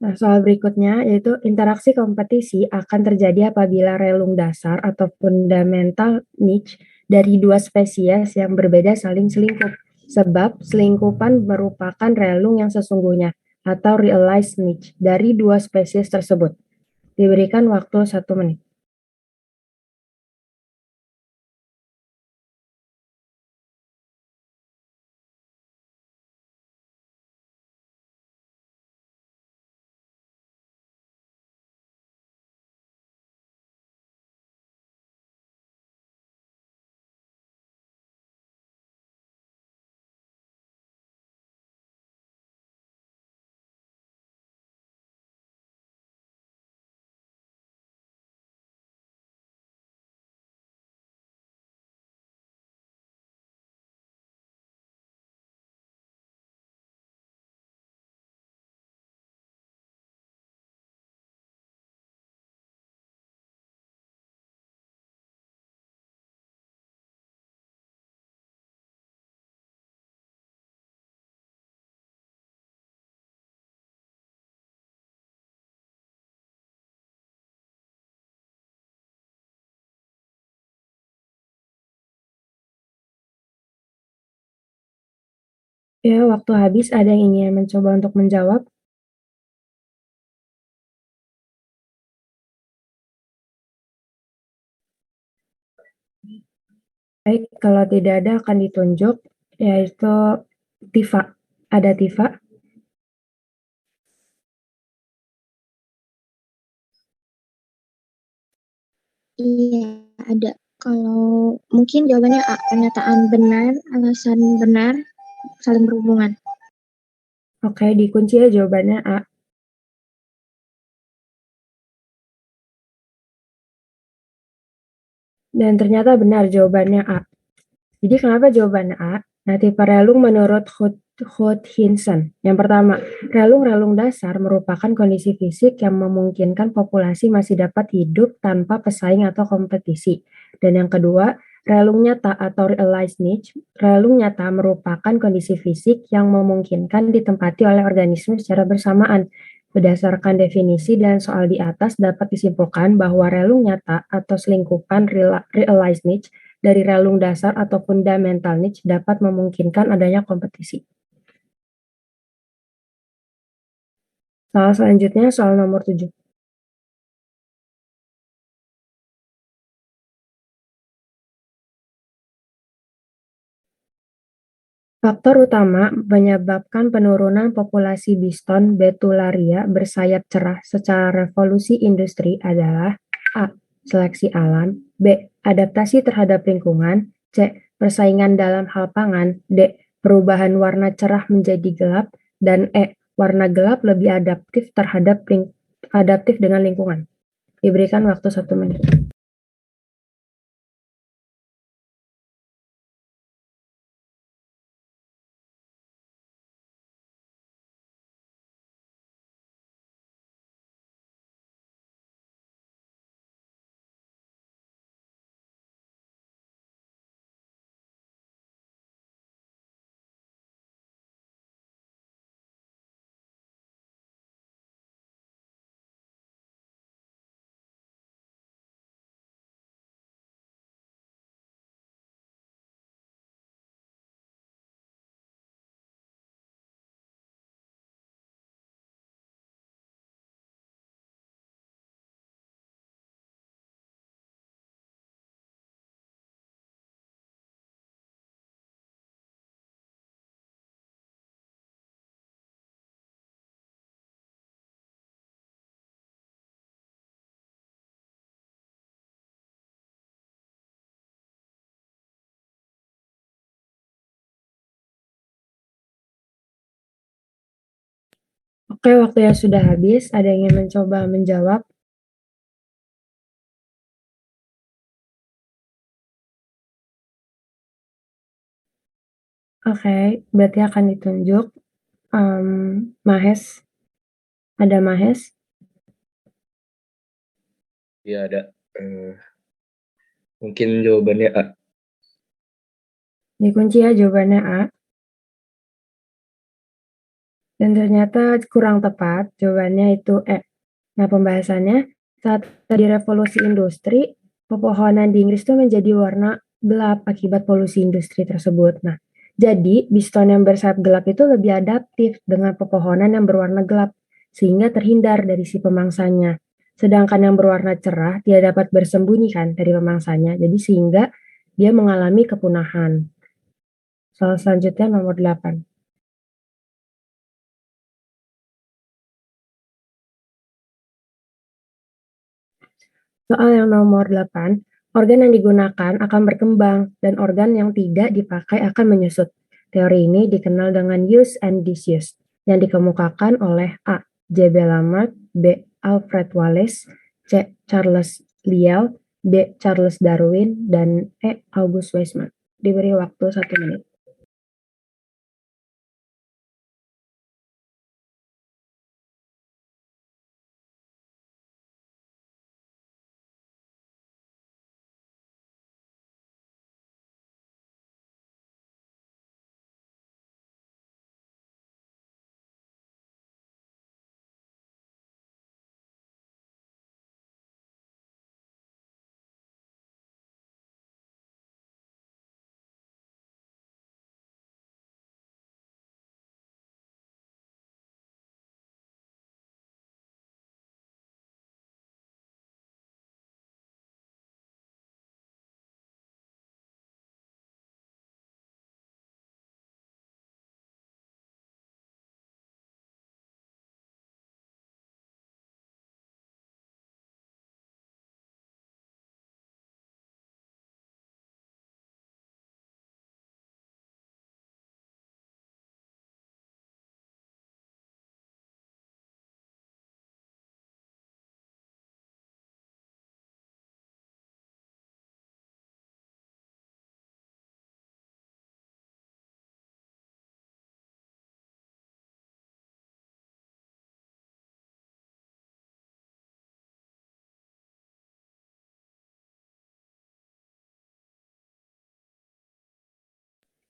Nah, soal berikutnya yaitu interaksi kompetisi akan terjadi apabila relung dasar atau fundamental niche dari dua spesies yang berbeda saling selingkup. Sebab selingkupan merupakan relung yang sesungguhnya atau realized niche dari dua spesies tersebut. Diberikan waktu 1 menit. Ya, waktu habis. Ada yang ingin mencoba untuk menjawab? Baik, kalau tidak ada akan ditunjuk, yaitu Tifa. Ada Tifa? Iya, ada. Kalau mungkin jawabannya A, pernyataan benar, alasan benar, saling berhubungan. Oke, dikunci ya jawabannya A. Dan ternyata benar jawabannya A. Jadi kenapa jawabannya A? Nah, tipe relung menurut Hutchinson. Yang pertama, relung-relung dasar merupakan kondisi fisik yang memungkinkan populasi masih dapat hidup tanpa pesaing atau kompetisi. Dan yang kedua, relung nyata atau realized niche, relung nyata merupakan kondisi fisik yang memungkinkan ditempati oleh organisme secara bersamaan. Berdasarkan definisi dan soal di atas dapat disimpulkan bahwa relung nyata atau selingkupan realized niche dari relung dasar atau fundamental niche dapat memungkinkan adanya kompetisi. Soal selanjutnya soal nomor 7. Faktor utama menyebabkan penurunan populasi biston betularia bersayap cerah secara revolusi industri adalah A. Seleksi alam, B. Adaptasi terhadap lingkungan, C. Persaingan dalam hal pangan, D. Perubahan warna cerah menjadi gelap, dan E. Warna gelap lebih adaptif dengan lingkungan. Diberikan waktu 1 menit. Oke, waktunya sudah habis. Ada yang ingin mencoba menjawab? Oke, berarti akan ditunjuk. Mahes, ada Mahes? Ya ada. Mungkin jawabannya A. Dikunci ya jawabannya A. Dan ternyata kurang tepat, jawabannya itu E. Nah, pembahasannya, saat terjadi revolusi industri, pepohonan di Inggris itu menjadi warna gelap akibat polusi industri tersebut. Nah, jadi biston yang bersayap gelap itu lebih adaptif dengan pepohonan yang berwarna gelap, sehingga terhindar dari si pemangsanya. Sedangkan yang berwarna cerah, dia dapat bersembunyi kan dari pemangsanya, jadi sehingga dia mengalami kepunahan. Soal selanjutnya nomor 8. Soal yang nomor 8, organ yang digunakan akan berkembang dan organ yang tidak dipakai akan menyusut. Teori ini dikenal dengan use and disuse, yang dikemukakan oleh A. J. B. Lamarck, B. Alfred Wallace, C. Charles Lyell, D. Charles Darwin, dan E. August Weismann. Diberi waktu 1 menit.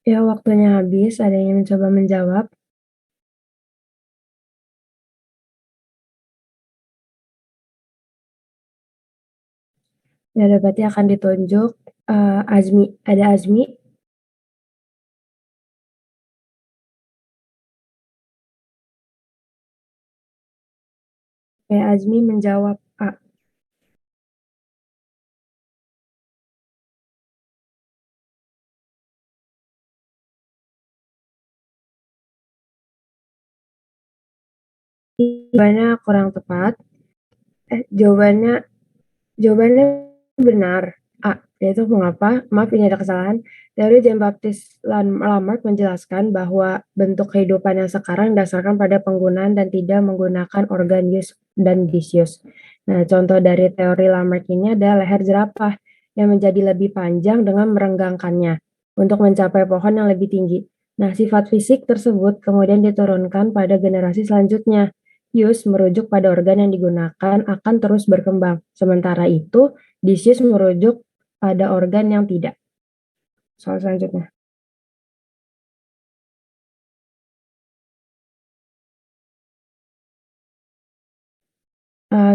Ya, waktunya habis. Ada yang mencoba menjawab? Ya, berarti akan ditunjuk Azmi. Ada Azmi? Oke, Azmi menjawab A. Jawabannya kurang tepat. Jawabannya benar. A. Yaitu mengapa? Maaf, ini ada kesalahan. Teori Jean-Baptiste Lamarck menjelaskan bahwa bentuk kehidupan yang sekarang didasarkan pada penggunaan dan tidak menggunakan organ use dan disuse. Nah, contoh dari teori Lamarck ini adalah leher jerapah yang menjadi lebih panjang dengan merenggangkannya untuk mencapai pohon yang lebih tinggi. Nah, sifat fisik tersebut kemudian diturunkan pada generasi selanjutnya. Use merujuk pada organ yang digunakan akan terus berkembang. Sementara itu, disuse merujuk pada organ yang tidak. Soal selanjutnya.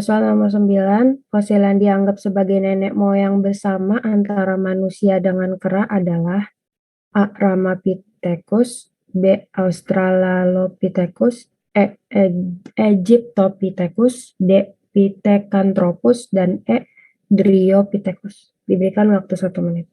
Soal nomor 9, fosil yang dianggap sebagai nenek moyang bersama antara manusia dengan kera adalah A. Ramapithecus, B. Australopithecus, Egyptopithecus, D. Pithecanthropus, dan E. Dryopithecus. Diberikan waktu 1 menit.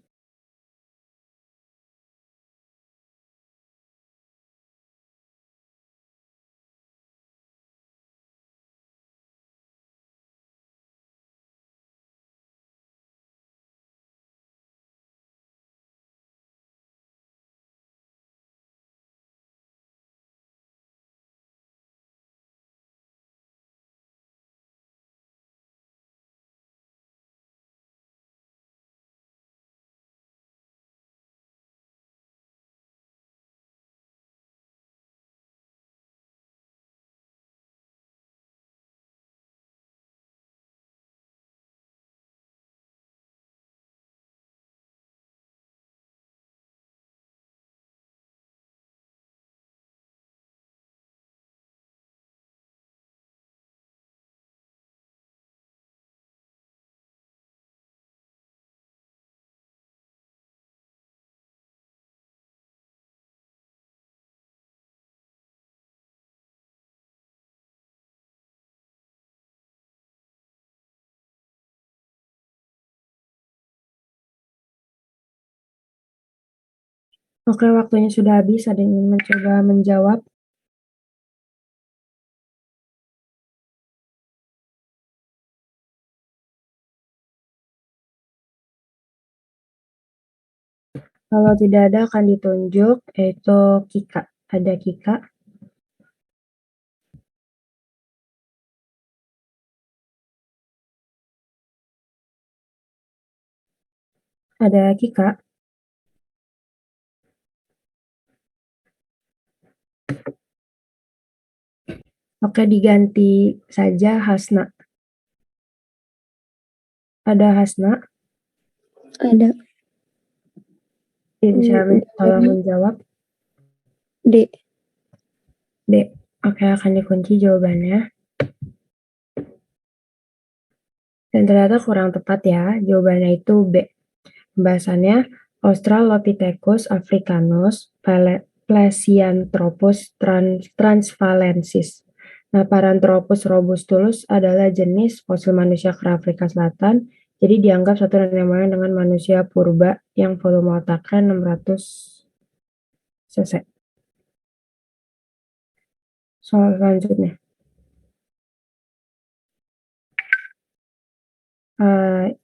Oke, waktunya sudah habis. Ada yang ingin mencoba menjawab? Kalau tidak ada akan ditunjuk, yaitu Kika. Ada Kika? Ada Kika? Oke, diganti saja Hasna. Ada Hasna? Ada. Bisa tolong menjawab? D. D. Oke, akan dikunci jawabannya. Dan ternyata kurang tepat ya. Jawabannya itu B. Pembahasannya Australopithecus africanus Plesianthropus transvalensis. Nah, Paranthropus robustulus adalah jenis fosil manusia ke Afrika Selatan. Jadi dianggap satu nenek moyang dengan manusia purba yang volume otaknya 600 cc. Soal selanjutnya.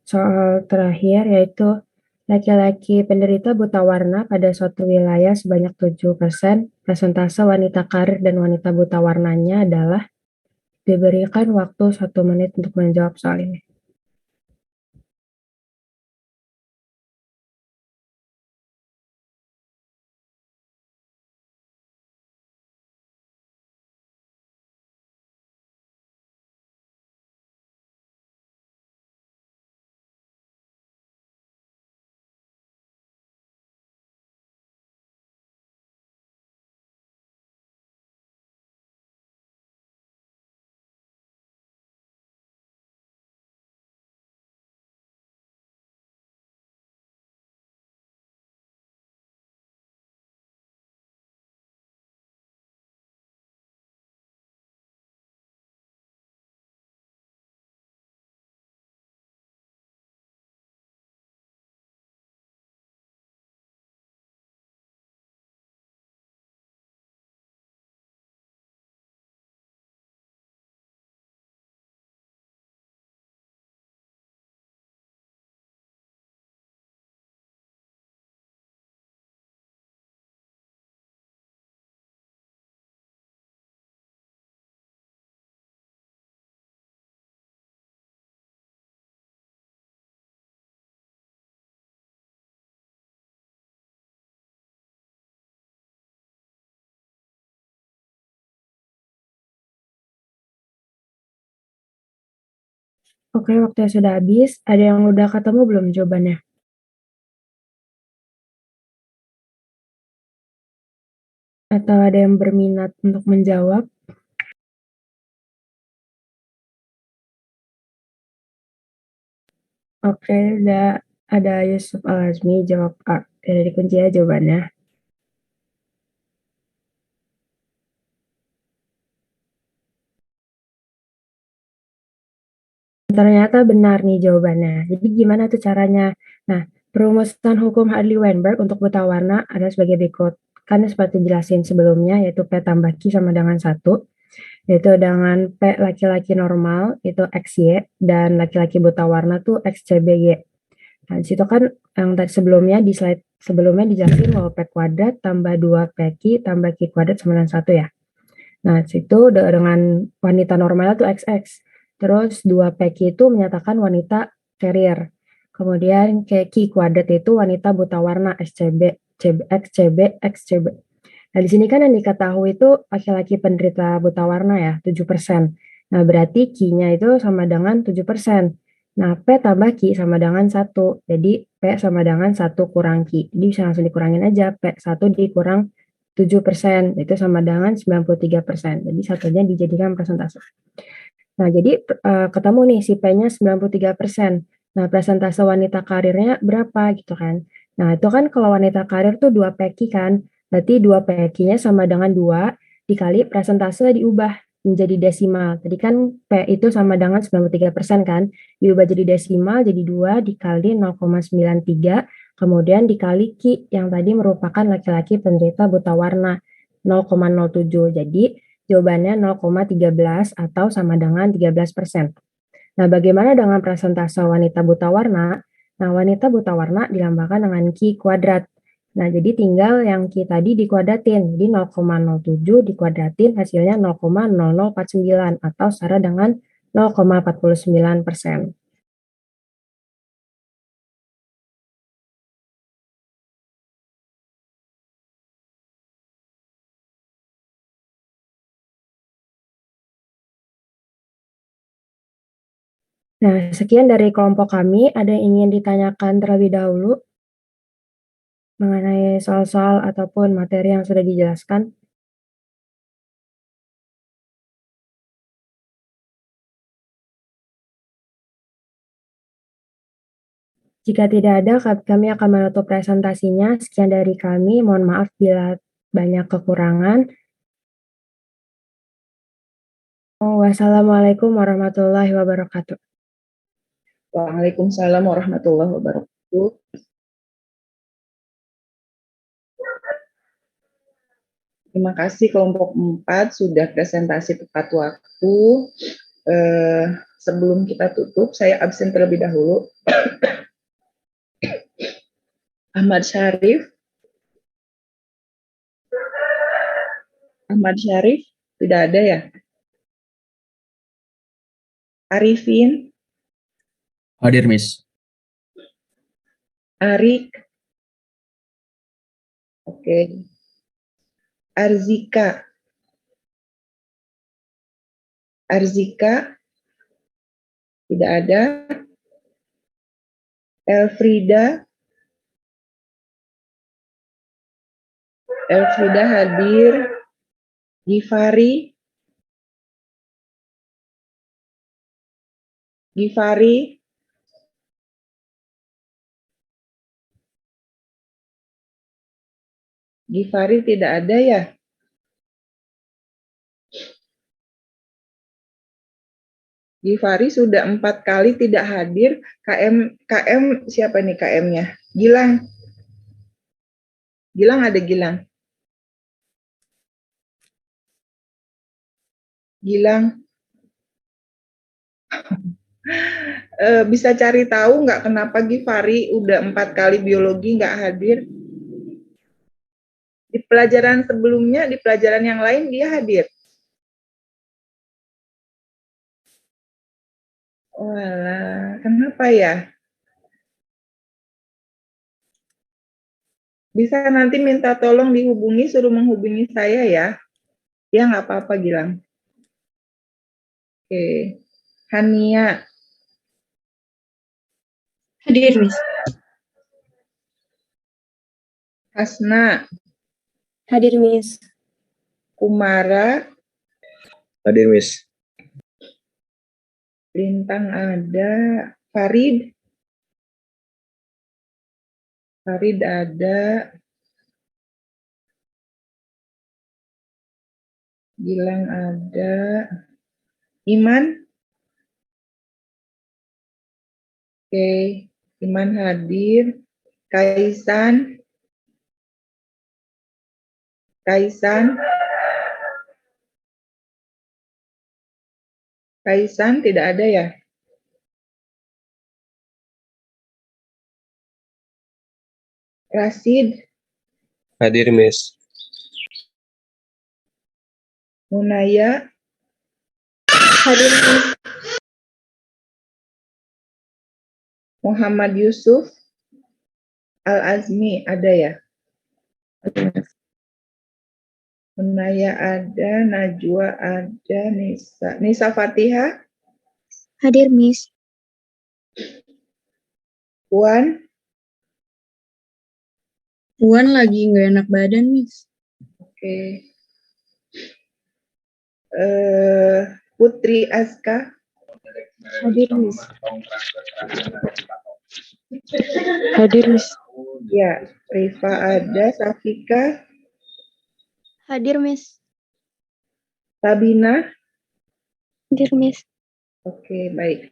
Soal terakhir yaitu laki-laki penderita buta warna pada suatu wilayah sebanyak 7%, persentase wanita karir dan wanita buta warnanya adalah. Diberikan waktu 1 menit untuk menjawab soal ini. Oke, waktunya sudah habis. Ada yang udah ketemu belum jawabannya? Atau ada yang berminat untuk menjawab? Oke, udah ada Yusuf Al-Azmi jawab A. Jadi dikunci ya jawabannya. Ternyata benar nih jawabannya. Jadi gimana tuh caranya? Nah, perumusan hukum Hartley-Weinberg untuk buta warna ada sebagai berikut. Kan seperti jelasin sebelumnya, yaitu P tambah Q sama dengan 1, yaitu dengan P laki-laki normal, itu XY, dan laki-laki buta warna tuh XCBY. Nah, di situ kan yang tadi sebelumnya, di slide sebelumnya dijelasin bahwa P kuadrat tambah 2PQ tambah Q kuadrat sama dengan 1 ya. Nah, situ dengan wanita normal itu XX. Terus 2PQ itu menyatakan wanita carrier. Kemudian kayak Q kuadrat itu wanita buta warna XCB, XCB, XCB. Nah, di sini kan yang diketahui itu laki-laki penderita buta warna ya, 7%. Nah, berarti Q-nya itu sama dengan 7%. Nah, P tambah Q sama dengan 1. Jadi, P sama dengan 1 kurang Q. Jadi, bisa langsung dikurangin aja. P1 dikurang 7%, itu sama dengan 93%. Jadi, satunya dijadikan persentase. Nah, jadi ketemu nih si P-nya 93%. Nah, persentase wanita karirnya berapa gitu kan. Nah, itu kan kalau wanita karir tuh 2 PQ kan. Berarti 2 PQ-nya sama dengan 2 dikali persentase diubah menjadi desimal. Tadi kan P itu sama dengan 93% kan. Diubah jadi desimal jadi 2 dikali 0,93 Kemudian dikali Ki yang tadi merupakan laki-laki penderita buta warna 0,07. Jadi jawabannya 0,13 atau sama dengan 13%. Nah, bagaimana dengan persentase wanita buta warna? Nah, wanita buta warna dilambangkan dengan Ki kuadrat. Nah, jadi tinggal yang Ki tadi dikuadratin. Jadi 0,07 dikuadratin hasilnya 0,0049 atau setara dengan 0,49%. Nah, sekian dari kelompok kami. Ada yang ingin ditanyakan terlebih dahulu mengenai soal-soal ataupun materi yang sudah dijelaskan? Jika tidak ada, kami akan menutup presentasinya. Sekian dari kami. Mohon maaf bila banyak kekurangan. Wassalamualaikum warahmatullahi wabarakatuh. Waalaikumsalam warahmatullahi wabarakatuh. Terima kasih kelompok 4 sudah presentasi tepat waktu. Sebelum kita tutup, saya absen terlebih dahulu. Ahmad Syarif. Ahmad Syarif, tidak ada ya? Arifin. Hadir, Miss. Arik. Oke. Arzika. Arzika. Tidak ada. Elfrida. Elfrida hadir. Gifari. Gifari. Gifari tidak ada ya? Gifari sudah 4 kali tidak hadir. KM siapa nih KM-nya? Gilang. Gilang ada Gilang. Gilang. Bisa cari tahu nggak kenapa Gifari udah 4 kali biologi nggak hadir? Di pelajaran sebelumnya, di pelajaran yang lain dia hadir. Walah, kenapa ya? Bisa nanti minta tolong dihubungi, suruh menghubungi saya ya. Ya nggak apa-apa Gilang. Oke. Hania. Hadir, Miss. Hasna. Hadir, Miss. Kumara. Hadir, Miss. Lintang ada. Farid. Farid ada. Gilang ada. Iman. Oke, Iman hadir. Kaisan. Kaisan. Kaisan tidak ada ya? Rasid. Hadir, Miss. Munaya. Hadir, Miss. Muhammad Yusuf. Al-Azmi ada ya? Munaya ada, Najwa ada, Nisa. Nisa Fatihah. Hadir, Miss. Puan. Puan lagi nggak enak badan, Miss. Oke. Putri Aska. Hadir, Miss. Hadir, Miss. Ya, Rifa ada, Safika. Hadir, Miss. Sabina. Hadir, Miss. Oke, baik.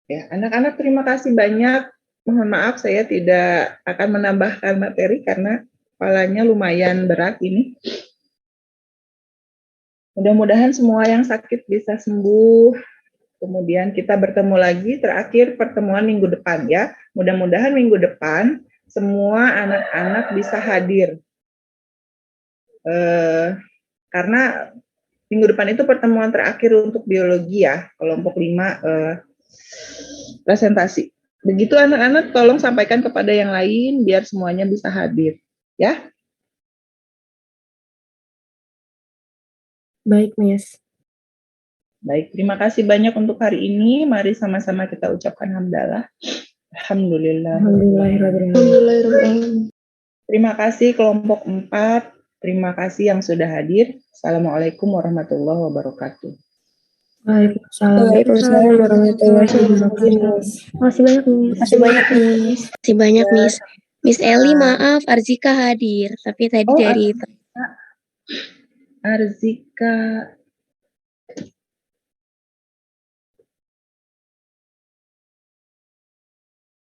Ya, anak-anak terima kasih banyak Mohon maaf, saya tidak akan menambahkan materi karena kepalanya lumayan berat ini. Mudah-mudahan semua yang sakit bisa sembuh. Kemudian kita bertemu lagi terakhir pertemuan minggu depan ya. Mudah-mudahan minggu depan semua anak-anak bisa hadir. Karena minggu depan itu pertemuan terakhir untuk biologi ya, kelompok 5 presentasi. Begitu anak-anak, tolong sampaikan kepada yang lain biar semuanya bisa hadir ya. Baik, Miss. Baik, terima kasih banyak untuk hari ini. Mari sama-sama kita ucapkan hamdalah. Alhamdulillah. Alhamdulillahirrahmanirrahim. Terima kasih kelompok 4. Terima kasih yang sudah hadir. Assalamualaikum warahmatullahi wabarakatuh. Waalaikumsalam warahmatullahi wabarakatuh. Makasih banyak, Miss. Makasih banyak, Miss. Makasih banyak, Miss. Miss Eli, maaf, Arzika hadir. Tapi tadi Oh, dari... Arzika.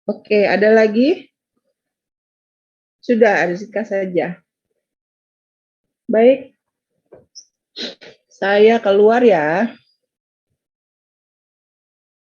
Oke, ada lagi? Sudah, Arzika saja. Baik, saya keluar ya.